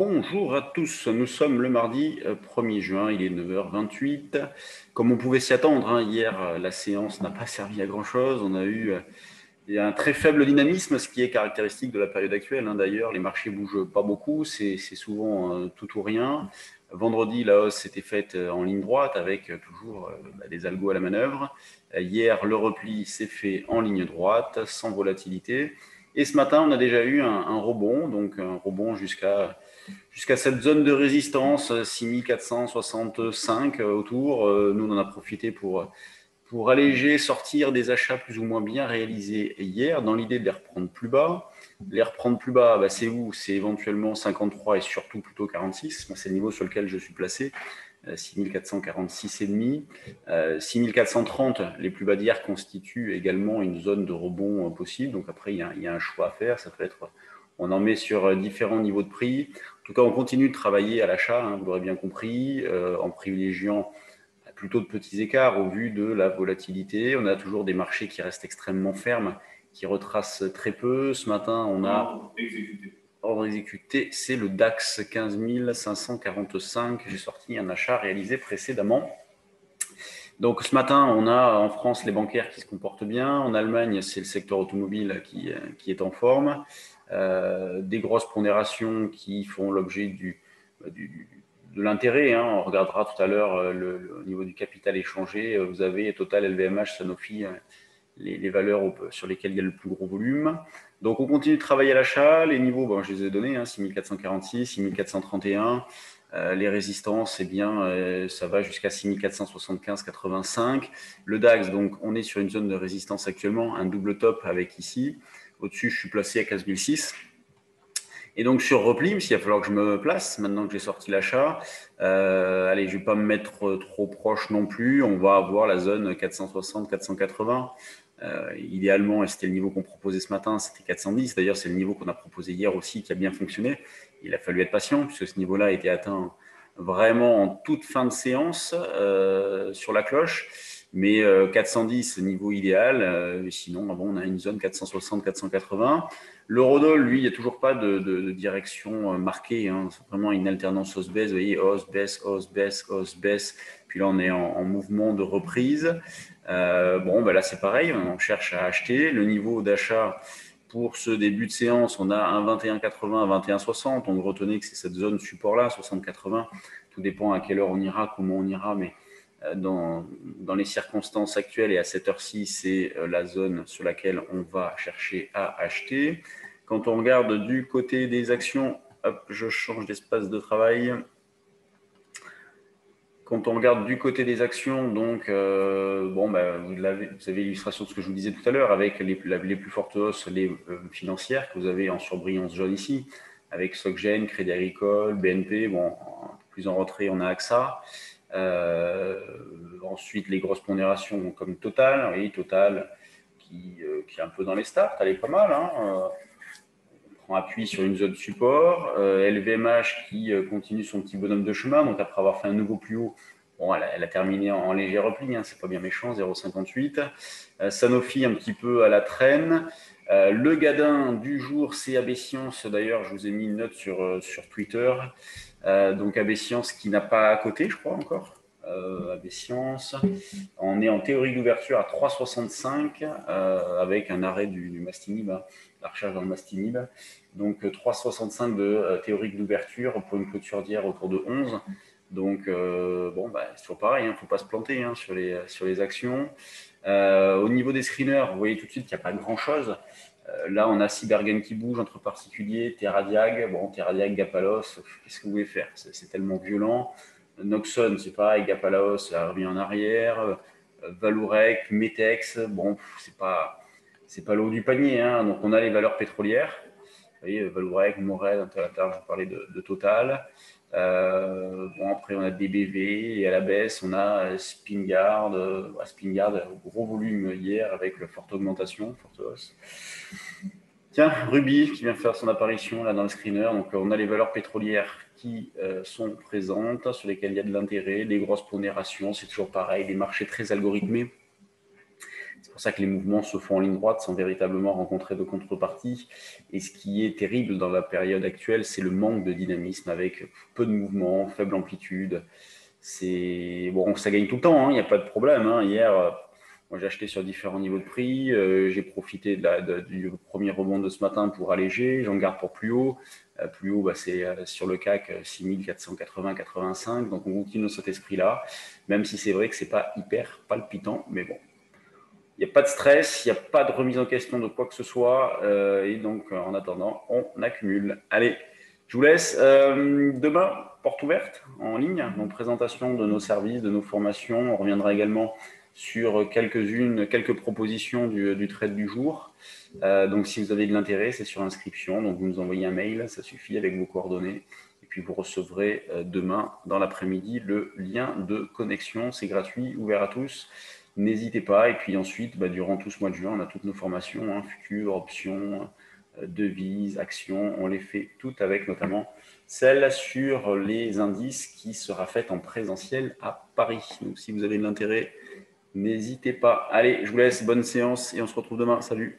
Bonjour à tous, nous sommes le mardi 1er juin, il est 9h28. Comme on pouvait s'y attendre, hier la séance n'a pas servi à grand chose. On a eu un très faible dynamisme, ce qui est caractéristique de la période actuelle. D'ailleurs, les marchés bougent pas beaucoup, c'est souvent tout ou rien. Vendredi, la hausse s'était faite en ligne droite avec toujours des algos à la manœuvre. Hier, le repli s'est fait en ligne droite, sans volatilité. Et ce matin, on a déjà eu un rebond, donc un rebond jusqu'à cette zone de résistance, 6465 autour. Nous, on en a profité pour alléger, sortir des achats plus ou moins bien réalisés hier, dans l'idée de les reprendre plus bas. Les reprendre plus bas, c'est où? C'est éventuellement 53 et surtout plutôt 46. C'est le niveau sur lequel je suis placé. 6446,5. 6430, les plus bas d'hier, constituent également une zone de rebond possible. Donc après, il y a un choix à faire. Ça peut être, on en met sur différents niveaux de prix. En tout cas, on continue de travailler à l'achat, vous l'aurez bien compris, en privilégiant plutôt de petits écarts au vu de la volatilité. On a toujours des marchés qui restent extrêmement fermes, qui retracent très peu. Ce matin, on a ordre exécuté, c'est le DAX 15 545. J'ai sorti un achat réalisé précédemment. Donc ce matin, on a en France les bancaires qui se comportent bien. En Allemagne, c'est le secteur automobile qui est en forme. Des grosses pondérations qui font l'objet de l'intérêt. On regardera tout à l'heure le niveau du capital échangé. Vous avez Total, LVMH, Sanofi, les valeurs sur lesquelles il y a le plus gros volume. Donc on continue de travailler à l'achat. Les niveaux, je les ai donnés, 6446, 6431. Les résistances, ça va jusqu'à 6475,85. Le DAX, donc on est sur une zone de résistance actuellement, un double top avec ici. Au-dessus, je suis placé à 14006. Et donc sur repli, s'il va falloir que je me place, maintenant que j'ai sorti l'achat, allez, je ne vais pas me mettre trop proche non plus. On va avoir la zone 460, 480. Idéalement, et c'était le niveau qu'on proposait ce matin, c'était 410. D'ailleurs, c'est le niveau qu'on a proposé hier aussi, qui a bien fonctionné. Il a fallu être patient, puisque ce niveau-là a été atteint vraiment en toute fin de séance sur la cloche. Mais 410, niveau idéal. Sinon, on a une zone 460, 480. L'eurodoll, lui, il n'y a toujours pas de direction marquée. C'est vraiment une alternance hausse-baisse. Vous voyez, hausse-baisse, hausse-baisse, hausse-baisse. Puis là, on est en mouvement de reprise. Là, c'est pareil. On cherche à acheter. Le niveau d'achat pour ce début de séance, on a un 21,80, un 21,60. Donc, retenez que c'est cette zone support-là, 60,80. Tout dépend à quelle heure on ira, comment on ira, mais dans les circonstances actuelles et à cette heure-ci, c'est la zone sur laquelle on va chercher à acheter. Quand on regarde du côté des actions, hop, je change d'espace de travail. Quand on regarde du côté des actions, donc, vous avez l'illustration de ce que je vous disais tout à l'heure, avec les plus fortes hausses, les financières que vous avez en surbrillance jaune ici, avec SocGen, Crédit Agricole, BNP, plus en retrait, on a AXA. Ensuite, les grosses pondérations comme Total, oui, Total qui est un peu dans les starts, elle est pas mal. On prend appui sur une zone support. LVMH qui continue son petit bonhomme de chemin, donc après avoir fait un nouveau plus haut, elle a terminé en léger repli, c'est pas bien méchant, 0,58. Sanofi un petit peu à la traîne. Le gadin du jour, c'est AB Science. D'ailleurs, je vous ai mis une note sur Twitter. Donc AB Science qui n'a pas coté, je crois encore. AB Science. On est en théorie d'ouverture à 3,65 avec un arrêt du Mastinib, la recherche dans le Mastinib. Donc 3,65 de théorique d'ouverture pour une clôture d'hier autour de 11. Donc c'est toujours pareil, il ne faut pas se planter sur les actions. Au niveau des screeners, vous voyez tout de suite qu'il n'y a pas grand-chose. Là, on a Cybergen qui bouge entre particuliers, Terradiag. Terradiag, Gapalos, qu'est-ce que vous voulez faire? C'est tellement violent. Noxon, c'est pareil, Gapalos, ça revient en arrière. Valourec, Metex, c'est pas l'eau du panier. Donc, on a les valeurs pétrolières. Vous voyez, Valourec, Morel, Interlatar, je parlais de Total. Après, on a DBV et à la baisse, on a Spingard. Spingard, gros volume hier avec la forte augmentation, forte hausse. Tiens, Ruby qui vient faire son apparition là dans le screener. Donc, on a les valeurs pétrolières qui sont présentes, sur lesquelles il y a de l'intérêt. Les grosses pondérations, c'est toujours pareil, des marchés très algorithmés. C'est pour ça que les mouvements se font en ligne droite sans véritablement rencontrer de contrepartie. Et ce qui est terrible dans la période actuelle, c'est le manque de dynamisme avec peu de mouvements, faible amplitude. Bon, ça gagne tout le temps, il n'y a pas de problème. Hier, moi, j'ai acheté sur différents niveaux de prix. J'ai profité du premier rebond de ce matin pour alléger. J'en garde pour plus haut. Plus haut, c'est sur le CAC 6480-85. Donc, on continue dans cet esprit-là, même si c'est vrai que ce n'est pas hyper palpitant. Mais bon, il n'y a pas de stress, il n'y a pas de remise en question de quoi que ce soit. Et donc, en attendant, on accumule. Allez, je vous laisse. Demain, porte ouverte en ligne, donc présentation de nos services, de nos formations. On reviendra également sur quelques propositions du trade du jour. Donc, si vous avez de l'intérêt, c'est sur inscription. Donc, vous nous envoyez un mail, ça suffit avec vos coordonnées. Et puis, vous recevrez demain, dans l'après-midi, le lien de connexion. C'est gratuit, ouvert à tous. N'hésitez pas. Et puis ensuite, durant tout ce mois de juin, on a toutes nos formations, futures, options, devises, actions. On les fait toutes avec notamment celle sur les indices qui sera faite en présentiel à Paris. Donc, si vous avez de l'intérêt, n'hésitez pas. Allez, je vous laisse. Bonne séance et on se retrouve demain. Salut.